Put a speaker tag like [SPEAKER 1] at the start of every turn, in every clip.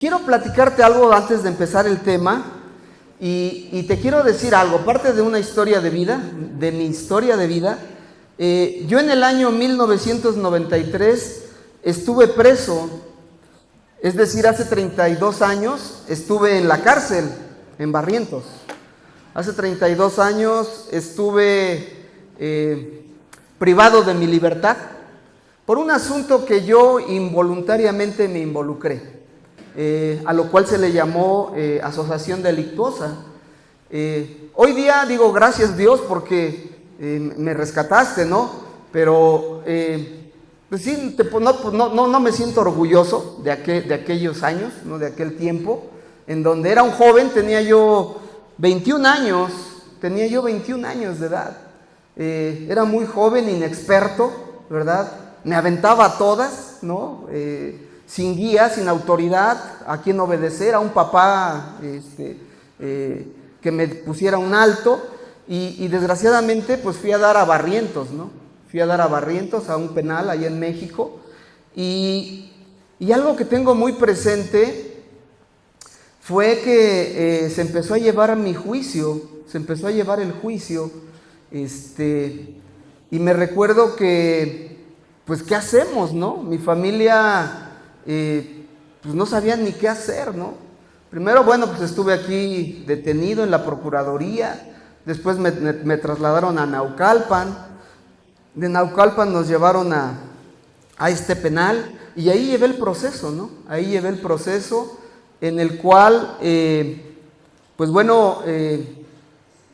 [SPEAKER 1] Quiero platicarte algo antes de empezar el tema y te quiero decir algo, parte de una historia de vida, de mi historia de vida. Yo en el año 1993 estuve preso, es decir, hace 32 años estuve en la cárcel, en Barrientos. Hace 32 años estuve privado de mi libertad por un asunto que yo involuntariamente me involucré. A lo cual se le llamó asociación delictuosa. Hoy día digo gracias Dios porque me rescataste, ¿no? Pero pues sí, no me siento orgulloso de aquellos años, ¿no? De aquel tiempo, en donde era un joven, tenía yo 21 años de edad. Era muy joven, inexperto, ¿verdad? Me aventaba a todas, ¿no? Sin guía, sin autoridad, a quien obedecer, a un papá que me pusiera un alto y desgraciadamente pues fui a dar a Barrientos, ¿no? Fui a dar a Barrientos, a un penal allá en México y algo que tengo muy presente fue que se empezó a llevar mi juicio, se empezó a llevar el juicio y me recuerdo que pues ¿qué hacemos, no? Mi familia pues no sabían ni qué hacer, ¿no? Primero, bueno, pues estuve aquí detenido en la Procuraduría, después me trasladaron a Naucalpan, de Naucalpan nos llevaron a este penal y ahí llevé el proceso, ¿no? Ahí llevé el proceso en el cual, pues bueno,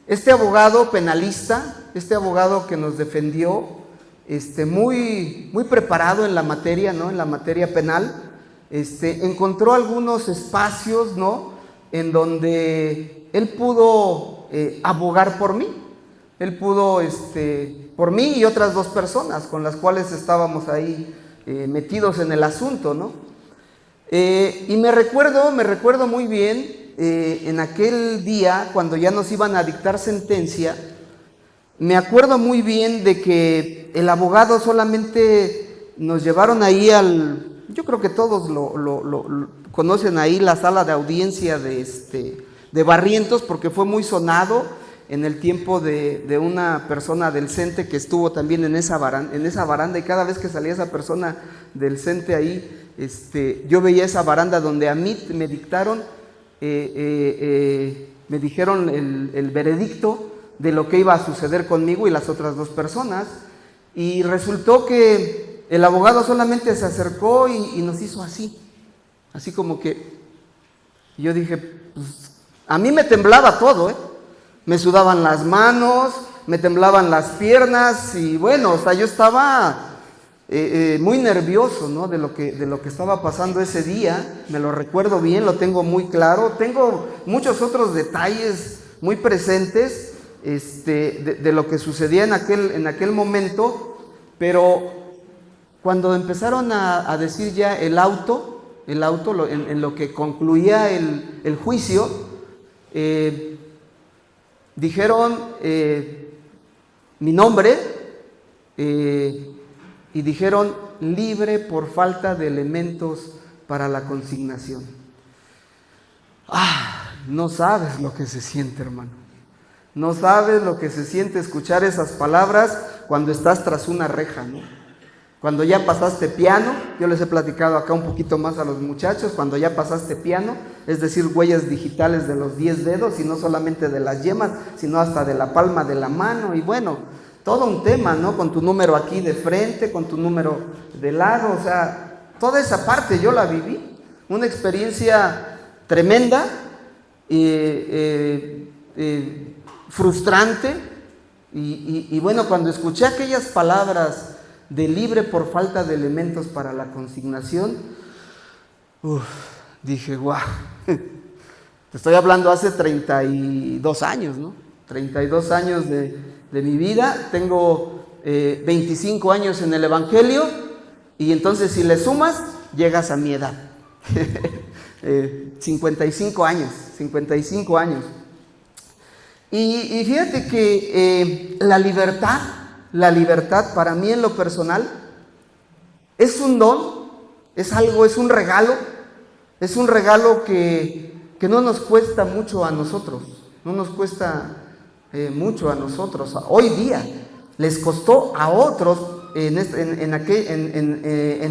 [SPEAKER 1] este abogado penalista, este abogado que nos defendió, muy preparado en la materia, ¿no? En la materia penal, encontró algunos espacios, ¿no? En donde él pudo abogar por mí. Él pudo, por mí y otras dos personas con las cuales estábamos ahí metidos en el asunto, ¿no? Y me recuerdo muy bien en aquel día, cuando ya nos iban a dictar sentencia, me acuerdo muy bien de que el abogado solamente nos llevaron ahí yo creo que todos lo conocen ahí, la sala de audiencia de Barrientos, porque fue muy sonado en el tiempo de una persona del CENTE que estuvo también en esa baranda, y cada vez que salía esa persona del CENTE ahí, yo veía esa baranda donde a mí me dictaron, me dijeron el veredicto de lo que iba a suceder conmigo y las otras dos personas, y resultó que el abogado solamente se acercó y nos hizo así como que, yo dije, pues, a mí me temblaba todo, me sudaban las manos, me temblaban las piernas, y bueno, o sea, yo estaba muy nervioso, ¿no? de lo que estaba pasando ese día. Me lo recuerdo bien, lo tengo muy claro, tengo muchos otros detalles muy presentes, de lo que sucedía en aquel momento, pero cuando empezaron a decir ya el auto en lo que concluía el juicio, dijeron mi nombre y dijeron libre por falta de elementos para la consignación. No sabes lo que se siente, hermano. No sabes lo que se siente escuchar esas palabras cuando estás tras una reja, ¿no? Cuando ya pasaste piano, yo les he platicado acá un poquito más a los muchachos, cuando ya pasaste piano, es decir, huellas digitales de los 10 dedos, y no solamente de las yemas, sino hasta de la palma de la mano, y bueno, todo un tema, ¿no? Con tu número aquí de frente, con tu número de lado, o sea, toda esa parte yo la viví, una experiencia tremenda, frustrante, y bueno, cuando escuché aquellas palabras de libre por falta de elementos para la consignación, dije, guau, te estoy hablando hace 32 años, ¿no? 32 años de mi vida, tengo 25 años en el Evangelio, y entonces si le sumas, llegas a mi edad, 55 años. Y fíjate que la libertad para mí en lo personal es un don, es un regalo Es un regalo que no nos cuesta mucho a nosotros, no nos cuesta mucho a nosotros. Hoy día les costó a otros en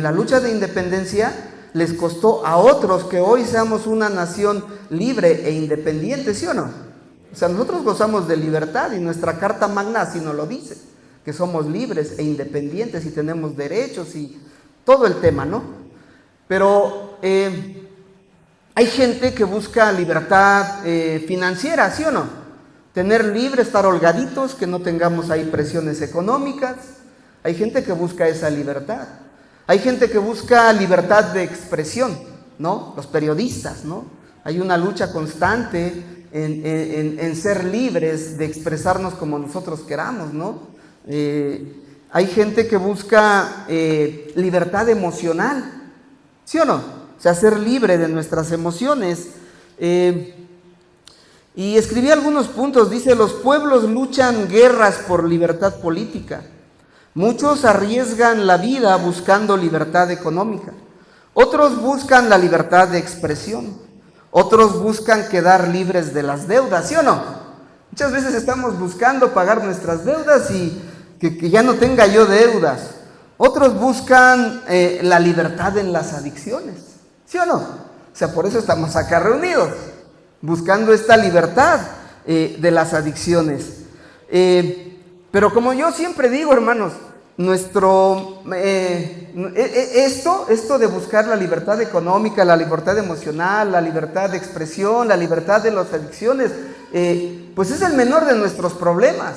[SPEAKER 1] la lucha de independencia, les costó a otros que hoy seamos una nación libre e independiente, ¿sí o no? O sea, nosotros gozamos de libertad y nuestra Carta Magna así nos lo dice, que somos libres e independientes y tenemos derechos y todo el tema, ¿no? Pero hay gente que busca libertad financiera, ¿sí o no? Tener libre, estar holgaditos, que no tengamos ahí presiones económicas. Hay gente que busca esa libertad. Hay gente que busca libertad de expresión, ¿no? Los periodistas, ¿no? Hay una lucha constante en ser libres de expresarnos como nosotros queramos, ¿no? Hay gente que busca libertad emocional, ¿sí o no? O sea, ser libre de nuestras emociones. Y escribí algunos puntos, dice, los pueblos luchan guerras por libertad política. Muchos arriesgan la vida buscando libertad económica. Otros buscan la libertad de expresión. Otros buscan quedar libres de las deudas, ¿sí o no? Muchas veces estamos buscando pagar nuestras deudas y que ya no tenga yo deudas. Otros buscan la libertad en las adicciones, ¿sí o no? O sea, por eso estamos acá reunidos, buscando esta libertad de las adicciones. Pero como yo siempre digo, hermanos, esto de buscar la libertad económica, la libertad emocional, la libertad de expresión, la libertad de las adicciones, pues es el menor de nuestros problemas,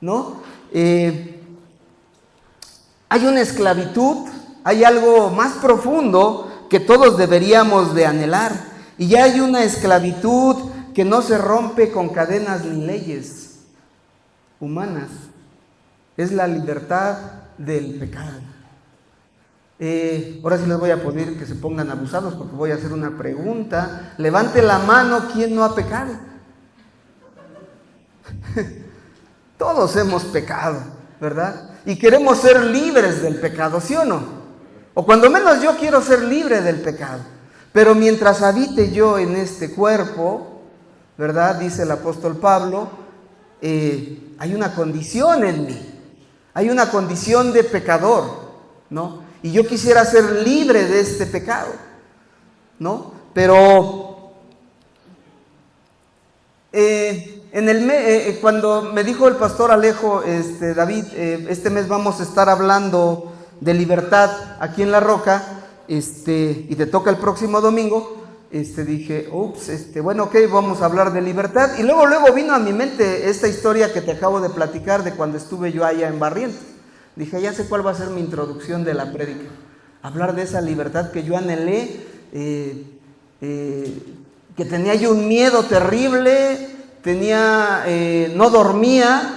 [SPEAKER 1] ¿no? Hay una esclavitud, hay algo más profundo que todos deberíamos de anhelar, y ya hay una esclavitud que no se rompe con cadenas ni leyes humanas. Es la libertad del pecado. Ahora sí les voy a pedir que se pongan abusados porque voy a hacer una pregunta. Levante la mano, ¿quién no ha pecado? Todos hemos pecado, ¿verdad? Y queremos ser libres del pecado, ¿sí o no? O cuando menos yo quiero ser libre del pecado. Pero mientras habite yo en este cuerpo, ¿verdad? Dice el apóstol Pablo, hay una condición en mí. Hay una condición de pecador, ¿no? Y yo quisiera ser libre de este pecado, ¿no? Pero cuando me dijo el pastor Alejo, David, este mes vamos a estar hablando de libertad aquí en La Roca, y te toca el próximo domingo, dije, bueno, ok, vamos a hablar de libertad. Y luego vino a mi mente esta historia que te acabo de platicar de cuando estuve yo allá en Barrientos. Dije, ya sé cuál va a ser mi introducción de la prédica. Hablar de esa libertad que yo anhelé, que tenía yo un miedo terrible, no dormía,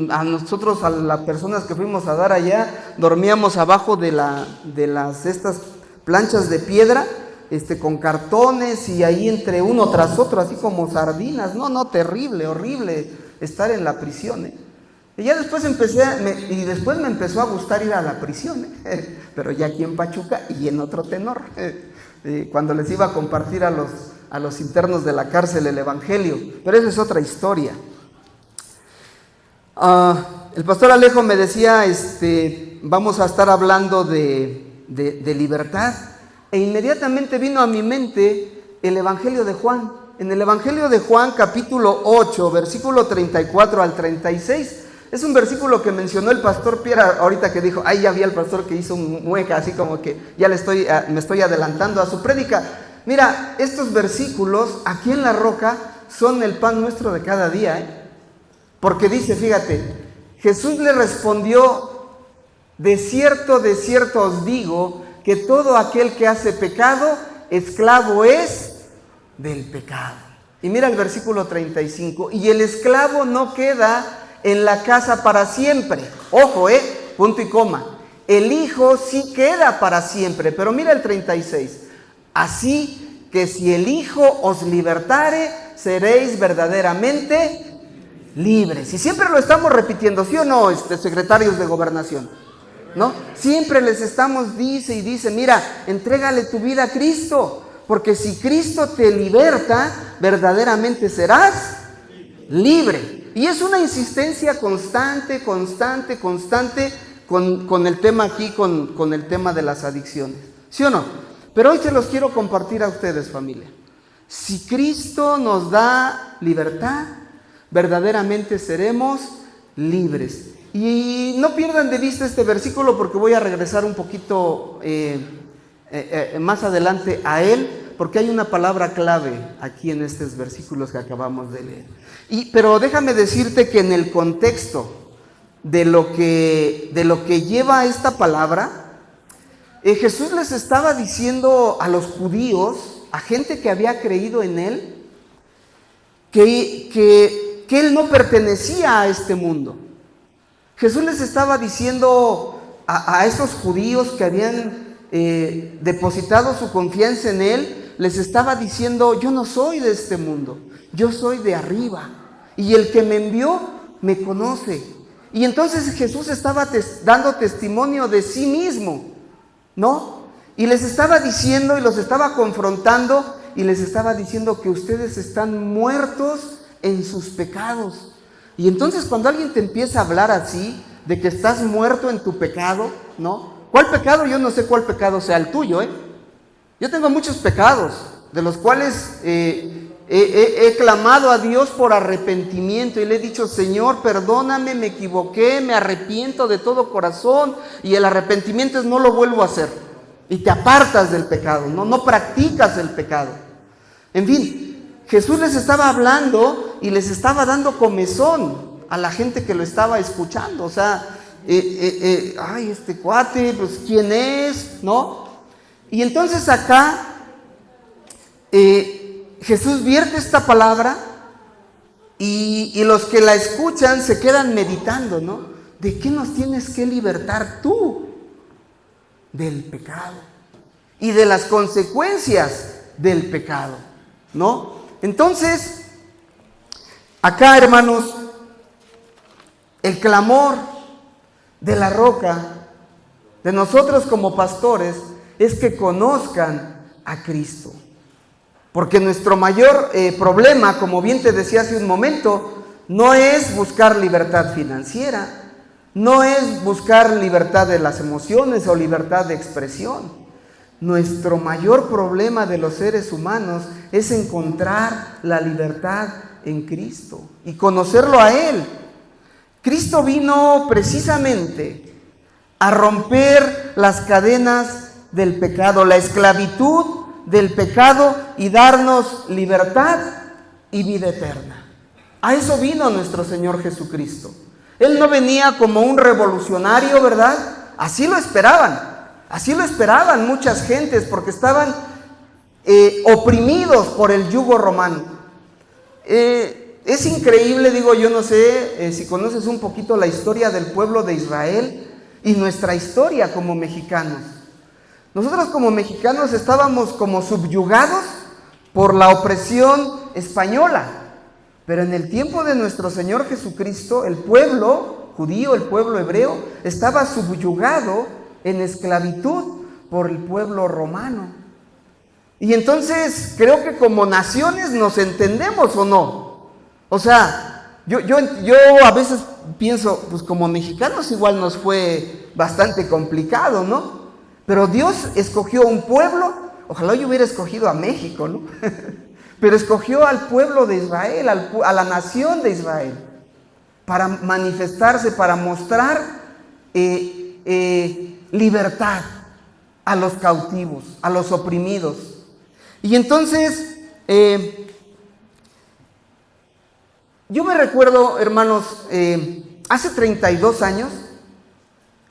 [SPEAKER 1] a nosotros, a las personas que fuimos a dar allá, dormíamos abajo de estas planchas de piedra, con cartones y ahí entre uno tras otro, así como sardinas. No, terrible, horrible estar en la prisión, Y ya después después me empezó a gustar ir a la prisión, pero ya aquí en Pachuca y en otro tenor, cuando les iba a compartir a los internos de la cárcel el evangelio, pero esa es otra historia. El pastor Alejo me decía, vamos a estar hablando de libertad. E inmediatamente vino a mi mente el Evangelio de Juan. En el Evangelio de Juan, capítulo 8, versículo 34 al 36, es un versículo que mencionó el pastor Piera ahorita, que dijo, ya vi al pastor que hizo un mueca, así como que ya me estoy adelantando a su prédica. Mira, estos versículos aquí en La Roca son el pan nuestro de cada día, porque dice, fíjate, Jesús le respondió, de cierto os digo, que todo aquel que hace pecado, esclavo es del pecado. Y mira el versículo 35, y el esclavo no queda en la casa para siempre. Ojo, punto y coma. El hijo sí queda para siempre, pero mira el 36. Así que si el hijo os libertare, seréis verdaderamente libres. Y siempre lo estamos repitiendo, ¿sí o no, secretarios de gobernación? ¿no? Siempre les estamos, dice y dice, mira, entrégale tu vida a Cristo, porque si Cristo te liberta, verdaderamente serás libre. Y es una insistencia constante con el tema aquí, con el tema de las adicciones. ¿Sí o no? Pero hoy se los quiero compartir a ustedes, familia. Si Cristo nos da libertad, verdaderamente seremos libres. Y no pierdan de vista este versículo, porque voy a regresar un poquito más adelante a él, porque hay una palabra clave aquí en estos versículos que acabamos de leer. Pero déjame decirte que en el contexto de lo que lleva esta palabra, Jesús les estaba diciendo a los judíos, a gente que había creído en él, que él no pertenecía a este mundo. Jesús les estaba diciendo a esos judíos que habían depositado su confianza en él, les estaba diciendo, yo no soy de este mundo, yo soy de arriba, y el que me envió me conoce. Y entonces Jesús estaba dando testimonio de sí mismo, ¿no? Y les estaba diciendo y los estaba confrontando y les estaba diciendo que ustedes están muertos en sus pecados. Y entonces cuando alguien te empieza a hablar así, de que estás muerto en tu pecado, ¿no? ¿Cuál pecado? Yo no sé cuál pecado sea el tuyo, ¿eh? Yo tengo muchos pecados, de los cuales he clamado a Dios por arrepentimiento y le he dicho, Señor, perdóname, me equivoqué, me arrepiento de todo corazón, y el arrepentimiento es no lo vuelvo a hacer. Y te apartas del pecado, no practicas el pecado. En fin, Jesús les estaba hablando y les estaba dando comezón a la gente que lo estaba escuchando. O sea, ay, este cuate, pues ¿quién es? ¿No? Y entonces acá Jesús vierte esta palabra y los que la escuchan se quedan meditando, ¿no? ¿De qué nos tienes que libertar tú? Del pecado y de las consecuencias del pecado, ¿no? Entonces, acá, hermanos, el clamor de la roca, de nosotros como pastores, es que conozcan a Cristo. Porque nuestro mayor problema, como bien te decía hace un momento, no es buscar libertad financiera, no es buscar libertad de las emociones o libertad de expresión. Nuestro mayor problema de los seres humanos es encontrar la libertad en Cristo y conocerlo a Él. Cristo vino precisamente a romper las cadenas del pecado, la esclavitud del pecado, y darnos libertad y vida eterna. A eso vino nuestro Señor Jesucristo. Él no venía como un revolucionario, ¿verdad? Así lo esperaban muchas gentes, porque estaban oprimidos por el yugo romano. Es increíble, digo, yo no sé si conoces un poquito la historia del pueblo de Israel y nuestra historia como mexicanos. Nosotros como mexicanos estábamos como subyugados por la opresión española. Pero en el tiempo de nuestro Señor Jesucristo, el pueblo judío, el pueblo hebreo, estaba subyugado en esclavitud por el pueblo romano. Y entonces creo que como naciones nos entendemos, ¿o no? O sea, yo a veces pienso, pues como mexicanos igual nos fue bastante complicado, ¿no? Pero Dios escogió un pueblo, ojalá yo hubiera escogido a México, ¿no? Pero escogió al pueblo de Israel, a la nación de Israel, para manifestarse, para mostrar libertad a los cautivos, a los oprimidos. Y entonces, yo me recuerdo, hermanos, hace 32 años,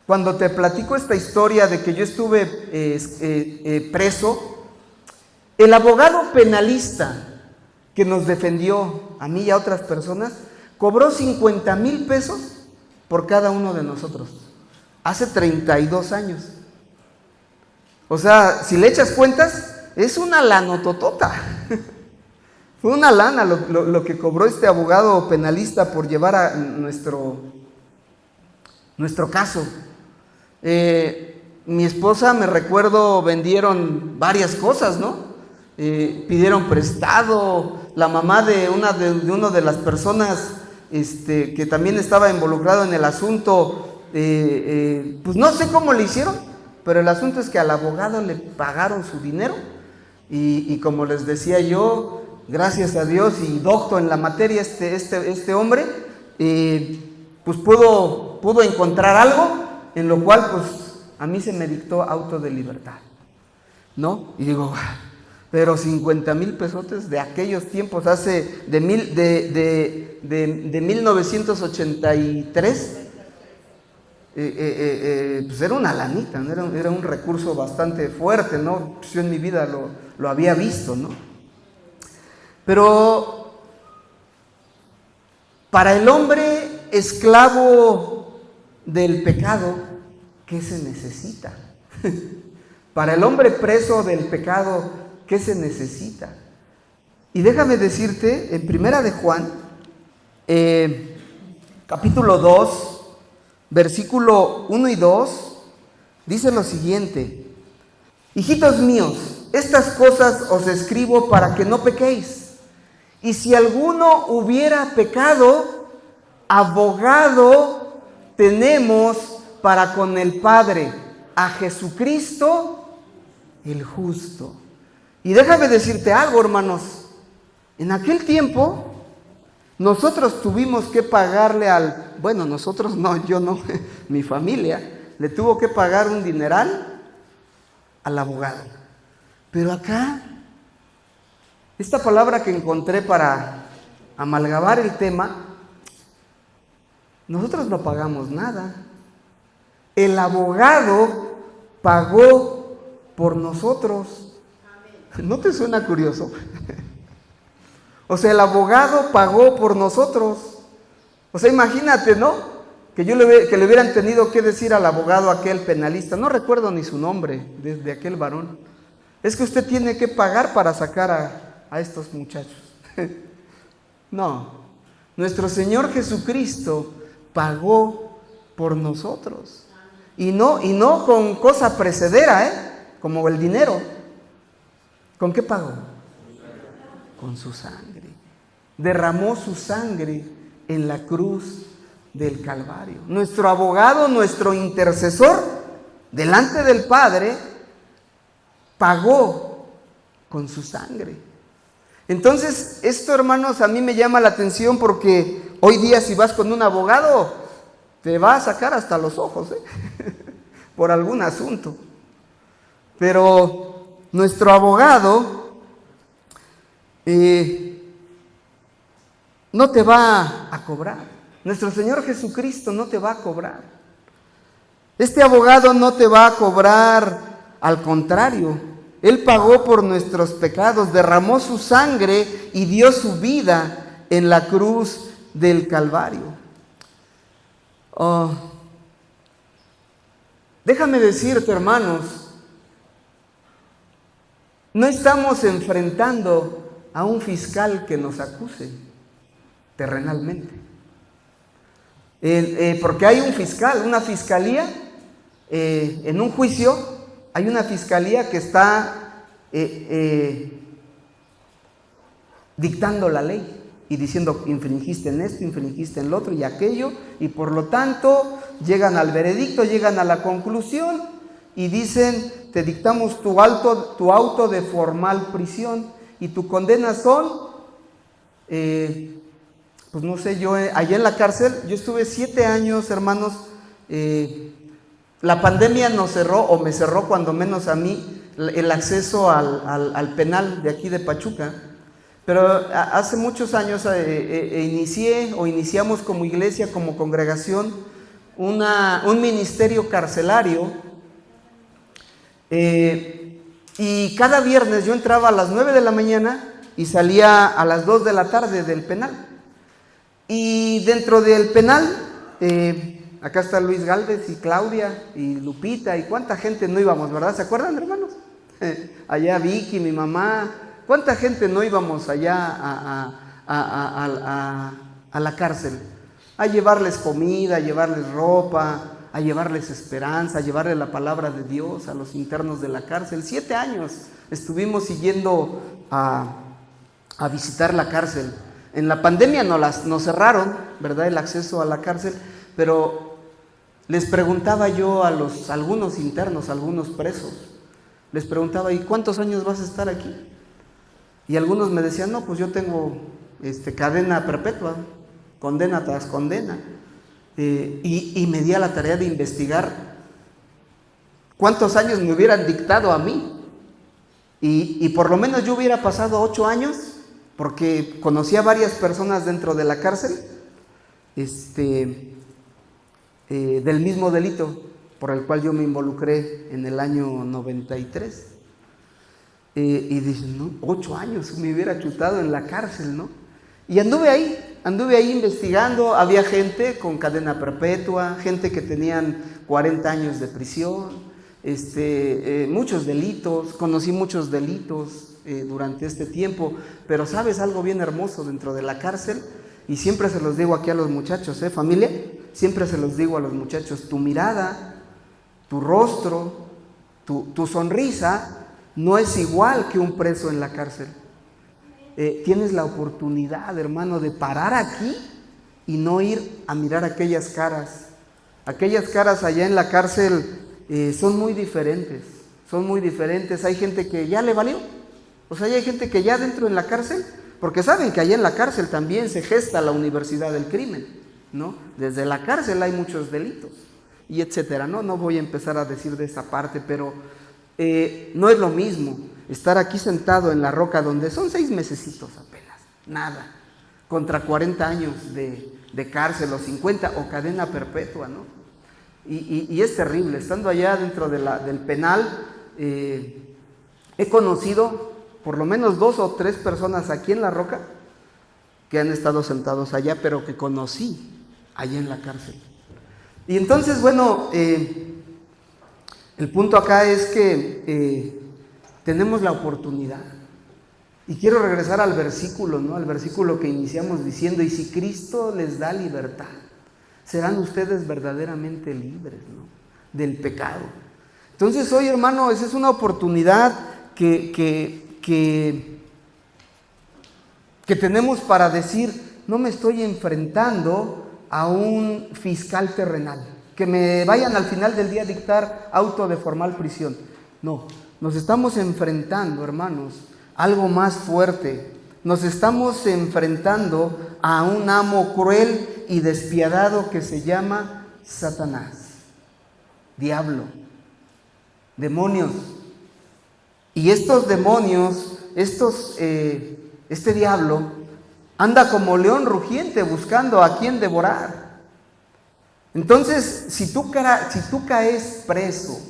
[SPEAKER 1] cuando te platico esta historia de que yo estuve preso, el abogado penalista que nos defendió a mí y a otras personas cobró 50,000 pesos por cada uno de nosotros. Hace 32 años. O sea, si le echas cuentas, es una lanototota. Fue una lana lo que cobró este abogado penalista por llevar a nuestro caso. Mi esposa, me recuerdo, vendieron varias cosas, ¿no? Pidieron prestado. La mamá de una de las personas que también estaba involucrado en el asunto, pues no sé cómo le hicieron, pero el asunto es que al abogado le pagaron su dinero y como les decía yo, gracias a Dios y docto en la materia este hombre, pues pudo encontrar algo en lo cual pues a mí se me dictó auto de libertad, ¿no? Y digo, pero 50,000 pesotes de aquellos tiempos, de 1983, pues era una lanita, ¿no? Era un recurso bastante fuerte, ¿no? Yo en mi vida lo había visto, ¿no? Pero para el hombre esclavo del pecado, ¿qué se necesita? Para el hombre preso del pecado, ¿qué se necesita? Y déjame decirte, en Primera de Juan, capítulo 2, versículo 1 y 2, dice lo siguiente: hijitos míos, estas cosas os escribo para que no pequéis. Y si alguno hubiera pecado, abogado tenemos para con el Padre, a Jesucristo el justo. Y déjame decirte algo, hermanos. En aquel tiempo, nosotros tuvimos que pagarle nosotros no, yo no, mi familia, le tuvo que pagar un dineral al abogado. Pero acá, esta palabra que encontré para amalgamar el tema, nosotros no pagamos nada. El abogado pagó por nosotros. ¿No te suena curioso? O sea, el abogado pagó por nosotros. O sea, imagínate, ¿no? Que le hubieran tenido que decir al abogado aquel penalista, no recuerdo ni su nombre, de aquel varón, es que usted tiene que pagar para sacar a estos muchachos. No, nuestro Señor Jesucristo pagó por nosotros. Y no con cosa precedera, como el dinero. ¿Con qué pagó? Con su sangre. Derramó su sangre en la cruz del Calvario. Nuestro abogado, nuestro intercesor, delante del Padre, pagó con su sangre. Entonces, esto, hermanos, a mí me llama la atención porque hoy día si vas con un abogado, te va a sacar hasta los ojos, por algún asunto. Pero nuestro abogado no te va a cobrar. Nuestro Señor Jesucristo no te va a cobrar. Este abogado no te va a cobrar, al contrario, Él pagó por nuestros pecados, derramó su sangre y dio su vida en la cruz del Calvario. Déjame decirte, hermanos, no estamos enfrentando a un fiscal que nos acuse terrenalmente. Porque hay un fiscal, una fiscalía, en un juicio, hay una fiscalía que está dictando la ley y diciendo, infringiste en esto, infringiste en lo otro y aquello, y por lo tanto llegan al veredicto, llegan a la conclusión y dicen, te dictamos tu auto de formal prisión y tu condena son, pues no sé, yo allá en la cárcel, yo estuve 7 años, hermanos. La pandemia nos cerró, o me cerró cuando menos a mí, el acceso al penal de aquí de Pachuca. Pero hace muchos años iniciamos como iglesia, como congregación, un ministerio carcelario. Y cada viernes yo entraba a las 9 de la mañana y salía a las 2 de la tarde del penal. Y dentro del penal, acá está Luis Gálvez y Claudia y Lupita y cuánta gente no íbamos, ¿verdad? ¿Se acuerdan, hermanos? Allá Vicky, mi mamá, cuánta gente no íbamos allá a la cárcel, a llevarles comida, a llevarles ropa, a llevarles esperanza, a llevarles la palabra de Dios a los internos de la cárcel. 7 años estuvimos siguiendo a visitar la cárcel. En la pandemia nos cerraron, ¿verdad?, el acceso a la cárcel, pero les preguntaba yo a algunos internos, algunos presos, les preguntaba, ¿y cuántos años vas a estar aquí? Y algunos me decían, no, pues yo tengo cadena perpetua, condena tras condena. Y me di a la tarea de investigar cuántos años me hubieran dictado a mí. Y por lo menos yo hubiera pasado 8 años, porque conocí a varias personas dentro de la cárcel del mismo delito por el cual yo me involucré en el año 93. Y dicen, no, 8 años me hubiera chutado en la cárcel, ¿no? Y anduve ahí investigando. Había gente con cadena perpetua, gente que tenían 40 años de prisión, muchos delitos, conocí muchos delitos durante este tiempo, pero ¿sabes algo bien hermoso dentro de la cárcel? Y siempre se los digo aquí a los muchachos, familia, siempre se los digo a los muchachos, tu mirada, tu rostro, tu sonrisa no es igual que un preso en la cárcel. Tienes la oportunidad, hermano, de parar aquí y no ir a mirar aquellas caras. Aquellas caras allá en la cárcel son muy diferentes, Hay gente que ya le valió. O sea, hay gente que ya dentro en la cárcel, porque saben que allá en la cárcel también se gesta la universidad del crimen, ¿no? Desde la cárcel hay muchos delitos y etcétera, ¿no? No voy a empezar a decir de esa parte, pero no es lo mismo estar aquí sentado en la roca, donde son 6 mesecitos apenas, nada, contra 40 años de cárcel o 50 o cadena perpetua, ¿no? Y es terrible. Estando allá dentro del penal, he conocido por lo menos 2 o 3 personas aquí en la roca que han estado sentados allá, pero que conocí allá en la cárcel. Y entonces, bueno, el punto acá es que tenemos la oportunidad. Y quiero regresar al versículo, ¿no? Al versículo que iniciamos diciendo, y si Cristo les da libertad, serán ustedes verdaderamente libres, ¿no?, del pecado. Entonces hoy, hermano, esa es una oportunidad que tenemos para decir, no me estoy enfrentando a un fiscal terrenal, que me vayan al final del día a dictar auto de formal prisión. No, nos estamos enfrentando, hermanos, a algo más fuerte. Nos estamos enfrentando a un amo cruel y despiadado que se llama Satanás, diablo, demonios. Y estos demonios, este diablo, anda como león rugiente buscando a quien devorar. Entonces, si tú caes preso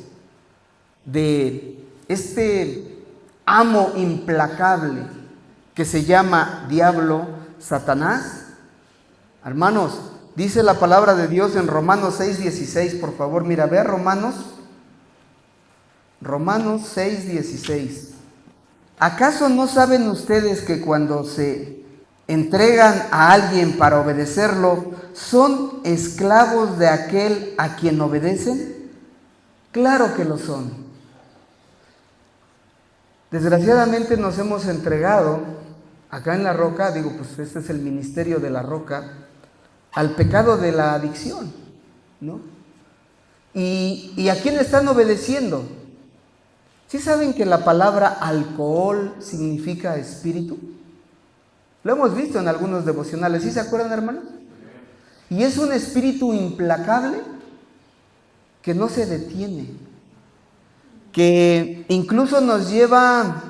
[SPEAKER 1] de este amo implacable que se llama diablo, Satanás, hermanos, dice la palabra de Dios en Romanos 6:16, por favor, mira, ve a Romanos 6:16. ¿Acaso no saben ustedes que cuando se entregan a alguien para obedecerlo, son esclavos de aquel a quien obedecen? Claro que lo son. Desgraciadamente nos hemos entregado acá en la roca, pues este es el ministerio de la roca, al pecado de la adicción, ¿no? ¿Y a quién están obedeciendo? ¿Sí saben que la palabra alcohol significa espíritu? Lo hemos visto en algunos devocionales, ¿sí se acuerdan, hermanos? Y es un espíritu implacable que no se detiene, que incluso nos lleva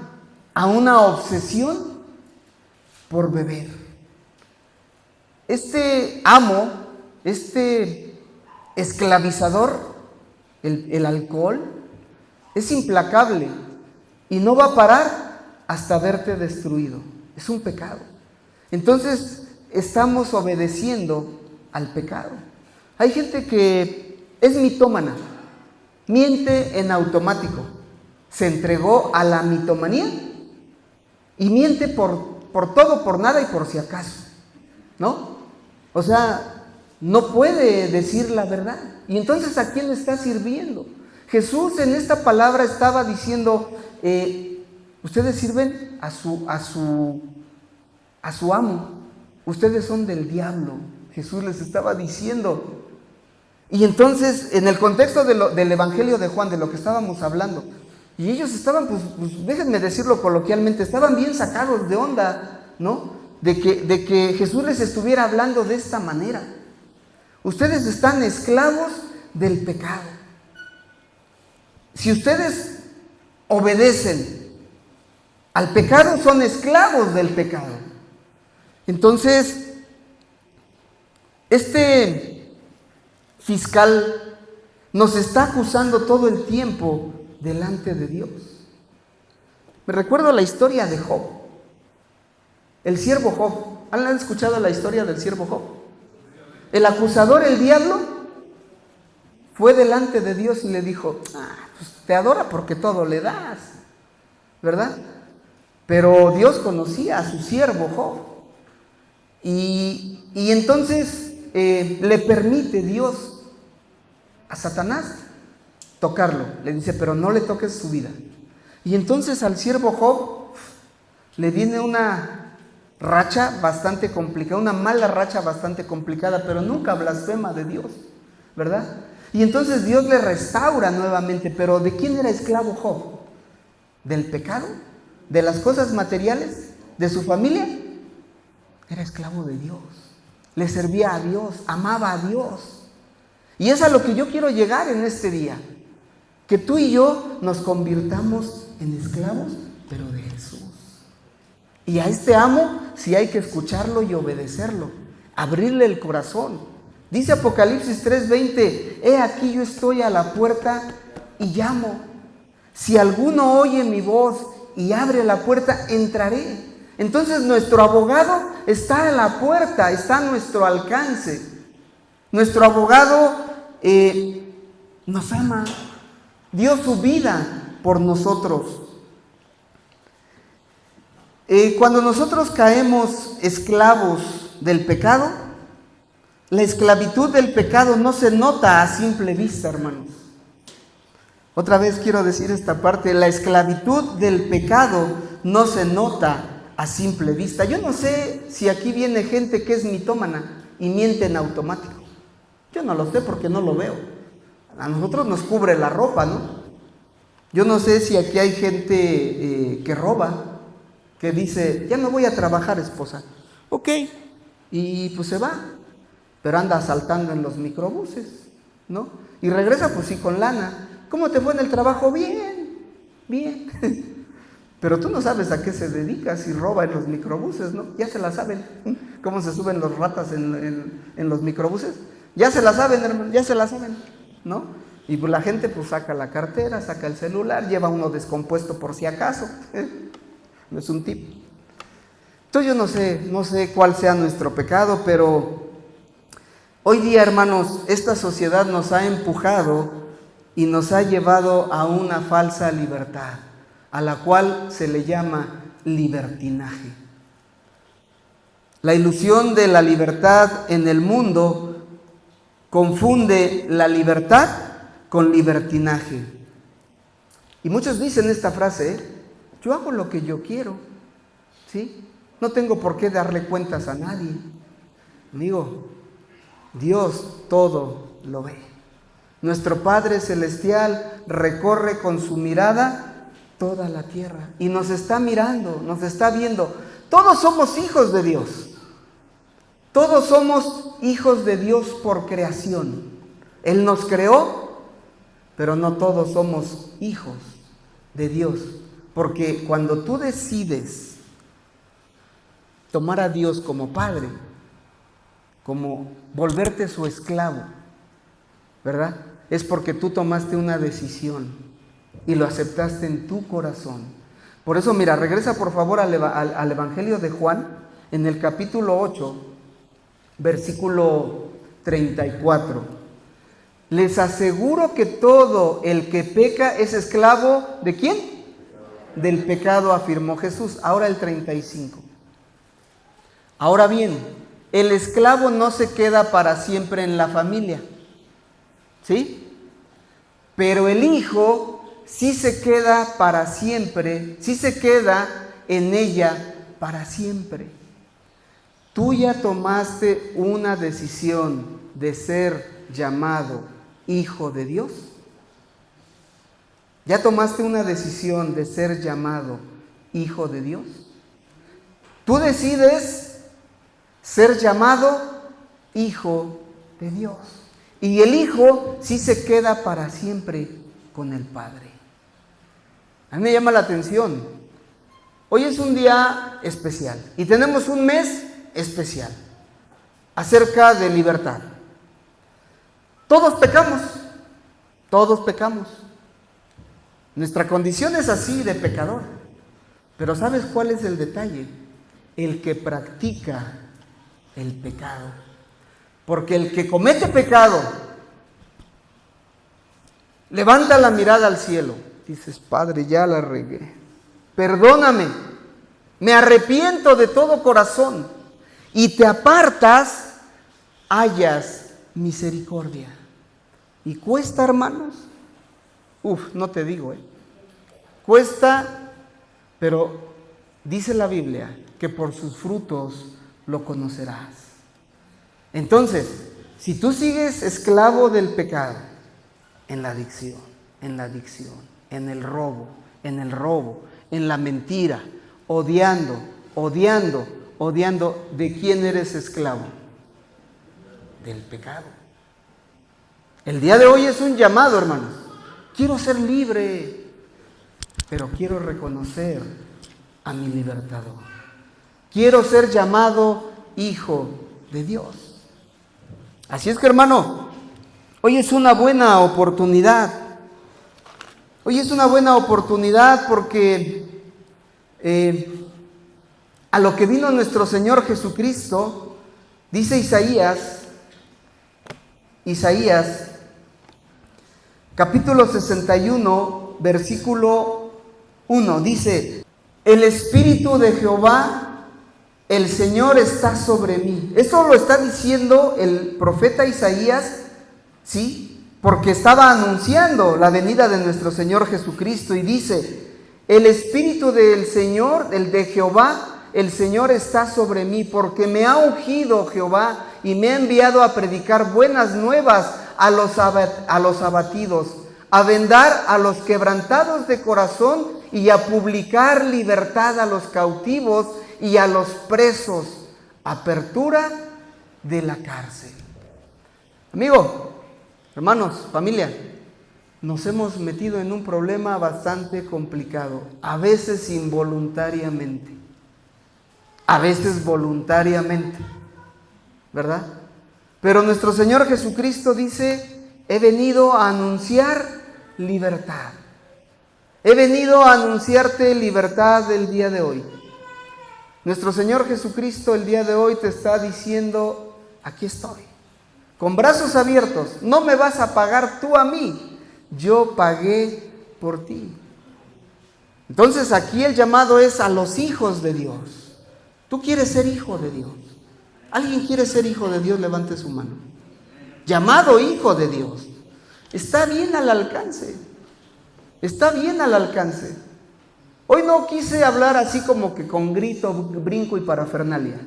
[SPEAKER 1] a una obsesión por beber. Este amo, este esclavizador, el alcohol, es implacable y no va a parar hasta verte destruido. Es un pecado. Entonces, estamos obedeciendo al pecado. Hay gente que es mitómana, miente en automático, se entregó a la mitomanía y miente por todo, por nada y por si acaso, ¿no? O sea, no puede decir la verdad. Y entonces, ¿a quién le está sirviendo? Jesús en esta palabra estaba diciendo, ustedes sirven a su amo, ustedes son del diablo. Jesús les estaba diciendo. Y entonces, en el contexto del Evangelio de Juan, de lo que estábamos hablando, y ellos estaban, pues déjenme decirlo coloquialmente, estaban bien sacados de onda, ¿no? De que Jesús les estuviera hablando de esta manera. Ustedes están esclavos del pecado. Si ustedes obedecen al pecado, son esclavos del pecado. Entonces, este fiscal nos está acusando todo el tiempo delante de Dios. Me recuerdo la historia de Job, el siervo Job. ¿Han escuchado la historia del siervo Job? El acusador, el diablo, fue delante de Dios y le dijo, pues te adora porque todo le das, ¿verdad? Pero Dios conocía a su siervo Job. Y entonces le permite Dios a Satanás tocarlo. Le dice, pero no le toques su vida. Y entonces al siervo Job le viene una racha bastante complicada, una mala racha bastante complicada, pero nunca blasfema de Dios, ¿verdad? Y entonces Dios le restaura nuevamente. Pero ¿de quién era esclavo Job? ¿Del pecado? ¿De las cosas materiales? ¿De su familia? Era esclavo de Dios. Le servía a Dios, amaba a Dios. Y es a lo que yo quiero llegar en este día. Que tú y yo nos convirtamos en esclavos, pero de Jesús. Y a este amo sí hay que escucharlo y obedecerlo. Abrirle el corazón. Dice Apocalipsis 3:20, he aquí yo estoy a la puerta y llamo. Si alguno oye mi voz y abre la puerta, entraré. Entonces nuestro abogado está a la puerta, está a nuestro alcance. Nuestro abogado nos ama, dio su vida por nosotros. Cuando nosotros caemos esclavos del pecado, la esclavitud del pecado no se nota a simple vista, hermanos. Otra vez quiero decir esta parte, la esclavitud del pecado no se nota a simple vista. Yo no sé si aquí viene gente que es mitómana y miente en automático. Yo no lo sé porque no lo veo. A nosotros nos cubre la ropa, ¿no? Yo no sé si aquí hay gente que roba, que dice, ya no voy a trabajar, esposa. Ok, y pues se va, pero anda asaltando en los microbuses, ¿no? Y regresa pues sí con lana. ¿Cómo te fue en el trabajo? Bien, bien. Pero tú no sabes a qué se dedica si roba en los microbuses, ¿no? Ya se la saben. ¿Cómo se suben los ratas en los microbuses? Ya se la saben, hermano, ya se la saben, ¿no? Y pues la gente pues saca la cartera, saca el celular, lleva uno descompuesto por si acaso. No es un tip. Entonces yo no sé cuál sea nuestro pecado, pero hoy día, hermanos, esta sociedad nos ha empujado y nos ha llevado a una falsa libertad, a la cual se le llama libertinaje. La ilusión de la libertad en el mundo confunde la libertad con libertinaje. Y muchos dicen esta frase, yo hago lo que yo quiero, ¿sí? No tengo por qué darle cuentas a nadie. Amigo, Dios todo lo ve. Nuestro Padre Celestial recorre con su mirada toda la tierra y nos está mirando, nos está viendo. Todos somos hijos de Dios. Todos somos hijos de Dios por creación. Él nos creó, pero no todos somos hijos de Dios. Porque cuando tú decides tomar a Dios como Padre, como volverte su esclavo, ¿verdad? Es porque tú tomaste una decisión y lo aceptaste en tu corazón. Por eso, mira, regresa por favor al Evangelio de Juan, en el capítulo 8, versículo 34. Les aseguro que todo el que peca es esclavo, ¿de quién? Del pecado, afirmó Jesús. Ahora el 35. Ahora bien, el esclavo no se queda para siempre en la familia, ¿sí? Pero el hijo sí se queda para siempre, sí se queda en ella para siempre. Tú ya tomaste una decisión de ser llamado hijo de Dios. ¿Ya tomaste una decisión de ser llamado hijo de Dios? Tú decides ser llamado hijo de Dios. Y el hijo sí se queda para siempre con el Padre. A mí me llama la atención. Hoy es un día especial y tenemos un mes especial acerca de libertad. Todos pecamos, todos pecamos. Nuestra condición es así de pecador. Pero ¿sabes cuál es el detalle? El que practica el pecado. Porque el que comete pecado levanta la mirada al cielo. Dices, Padre, ya la regué. Perdóname. Me arrepiento de todo corazón. Y te apartas, hallas misericordia. ¿Y cuesta, hermanos? No te digo, cuesta, pero dice la Biblia que por sus frutos lo conocerás. Entonces, si tú sigues esclavo del pecado, en la adicción, en el robo, en la mentira, odiando, ¿de quién eres esclavo? Del pecado. El día de hoy es un llamado, hermanos. Quiero ser libre, pero quiero reconocer a mi libertador. Quiero ser llamado hijo de Dios. Así es que, hermano, hoy es una buena oportunidad. Hoy es una buena oportunidad porque a lo que vino nuestro Señor Jesucristo, dice Isaías, capítulo 61, versículo 1, dice: el Espíritu de Jehová, el Señor está sobre mí. Esto lo está diciendo el profeta Isaías, ¿sí? Porque estaba anunciando la venida de nuestro Señor Jesucristo y dice: el Espíritu del Señor, el de Jehová, el Señor está sobre mí, porque me ha ungido Jehová y me ha enviado a predicar buenas nuevas a los abatidos, a vendar a los quebrantados de corazón y a publicar libertad a los cautivos y a los presos, apertura de la cárcel. Amigo, hermanos, familia, nos hemos metido en un problema bastante complicado, a veces involuntariamente, a veces voluntariamente, ¿verdad? Pero nuestro Señor Jesucristo dice: he venido a anunciar libertad. He venido a anunciarte libertad el día de hoy. Nuestro Señor Jesucristo el día de hoy te está diciendo: aquí estoy, con brazos abiertos. No me vas a pagar tú a mí, yo pagué por ti. Entonces aquí el llamado es a los hijos de Dios. ¿Tú quieres ser hijo de Dios? ¿Alguien quiere ser hijo de Dios? Levante su mano. Llamado hijo de Dios. Está bien al alcance. Está bien al alcance. Hoy no quise hablar así como que con grito, brinco y parafernalia.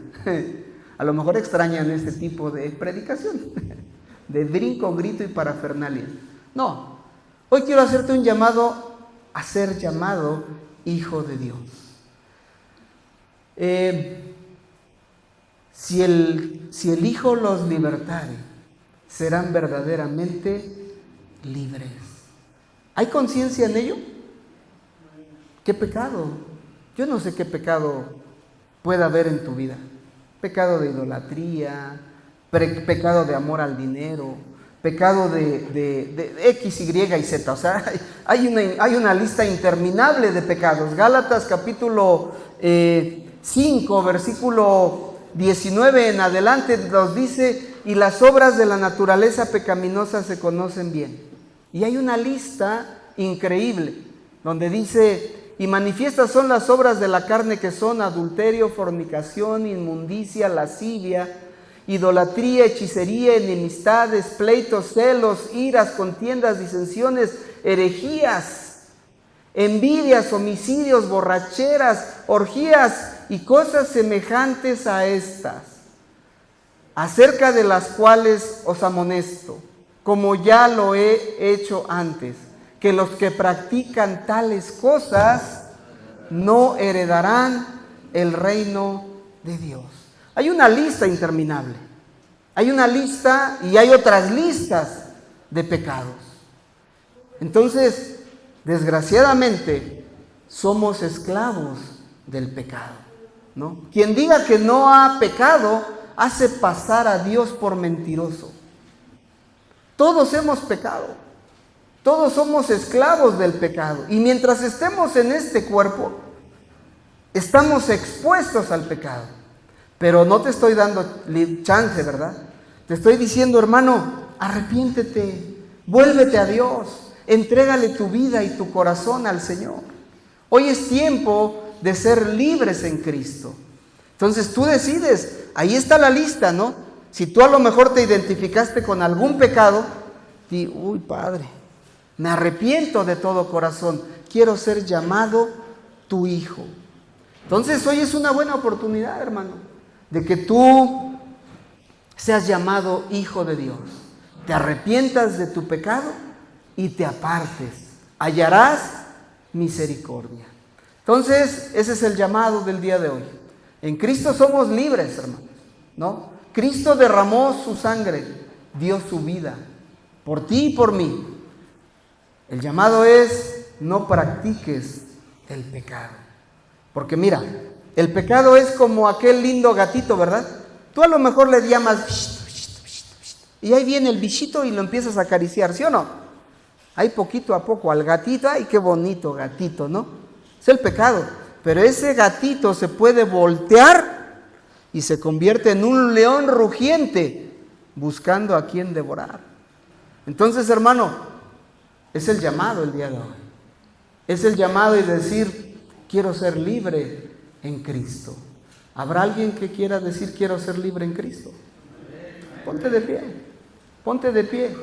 [SPEAKER 1] A lo mejor extrañan este tipo de predicación. De brinco, grito y parafernalia. No. Hoy quiero hacerte un llamado a ser llamado hijo de Dios. Si el Hijo los libertare, serán verdaderamente libres. ¿Hay conciencia en ello? ¿Qué pecado? Yo no sé qué pecado pueda haber en tu vida. Pecado de idolatría, pecado de amor al dinero, pecado de X, Y y Z. O sea, hay una lista interminable de pecados. Gálatas capítulo 5, versículo 19 en adelante nos dice: y las obras de la naturaleza pecaminosa se conocen bien. Y hay una lista increíble donde dice: y manifiestas son las obras de la carne, que son adulterio, fornicación, inmundicia, lascivia, idolatría, hechicería, enemistades, pleitos, celos, iras, contiendas, disensiones, herejías, envidias, homicidios, borracheras, orgías y cosas semejantes a estas, acerca de las cuales os amonesto, como ya lo he hecho antes, que los que practican tales cosas no heredarán el reino de Dios. Hay una lista interminable. Hay una lista y hay otras listas de pecados. Entonces, desgraciadamente, somos esclavos del pecado, ¿no? Quien diga que no ha pecado, hace pasar a Dios por mentiroso. Todos hemos pecado. Todos somos esclavos del pecado. Y mientras estemos en este cuerpo, estamos expuestos al pecado. Pero no te estoy dando chance, ¿verdad? Te estoy diciendo, hermano, arrepiéntete, vuélvete a Dios, entrégale tu vida y tu corazón al Señor. Hoy es tiempo de ser libres en Cristo. Entonces tú decides, ahí está la lista, ¿no? Si tú a lo mejor te identificaste con algún pecado, di, uy, Padre, me arrepiento de todo corazón, quiero ser llamado tu hijo. Entonces hoy es una buena oportunidad, hermano, de que tú seas llamado hijo de Dios. Te arrepientas de tu pecado y te apartes. Hallarás misericordia. Entonces, ese es el llamado del día de hoy. En Cristo somos libres, hermanos, ¿no? Cristo derramó su sangre, dio su vida por ti y por mí. El llamado es: no practiques el pecado. Porque mira, el pecado es como aquel lindo gatito, ¿verdad? Tú a lo mejor le llamas bichito, bichito, bichito, bichito, y ahí viene el bichito y lo empiezas a acariciar, ¿sí o no? Ahí poquito a poco al gatito, ay, qué bonito gatito, ¿no? Es el pecado. Pero ese gatito se puede voltear y se convierte en un león rugiente buscando a quien devorar. Entonces, hermano, es el llamado el día de hoy. Es el llamado y decir, quiero ser libre en Cristo. ¿Habrá alguien que quiera decir, quiero ser libre en Cristo? Ponte de pie, ponte de pie.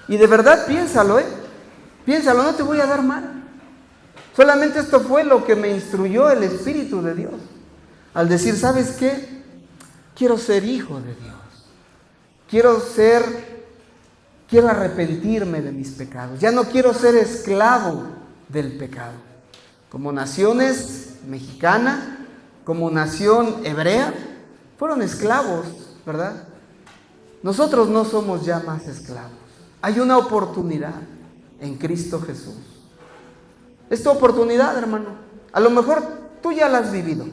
[SPEAKER 1] Y de verdad piénsalo, piénsalo, no te voy a dar mal. Solamente esto fue lo que me instruyó el Espíritu de Dios. Al decir, ¿sabes qué? Quiero ser hijo de Dios. Quiero arrepentirme de mis pecados. Ya no quiero ser esclavo del pecado. Como naciones mexicana, como nación hebrea, fueron esclavos, ¿verdad? Nosotros no somos ya más esclavos. Hay una oportunidad en Cristo Jesús. Es tu oportunidad, hermano. A lo mejor tú ya la has vivido.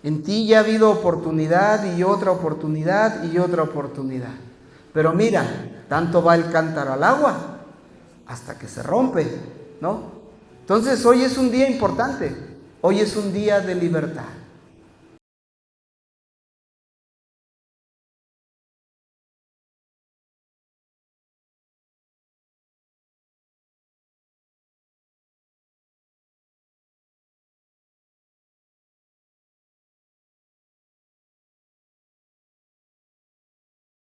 [SPEAKER 1] En ti ya ha habido oportunidad y otra oportunidad y otra oportunidad. Pero mira, tanto va el cántaro al agua hasta que se rompe, ¿no? Entonces hoy es un día importante. Hoy es un día de libertad.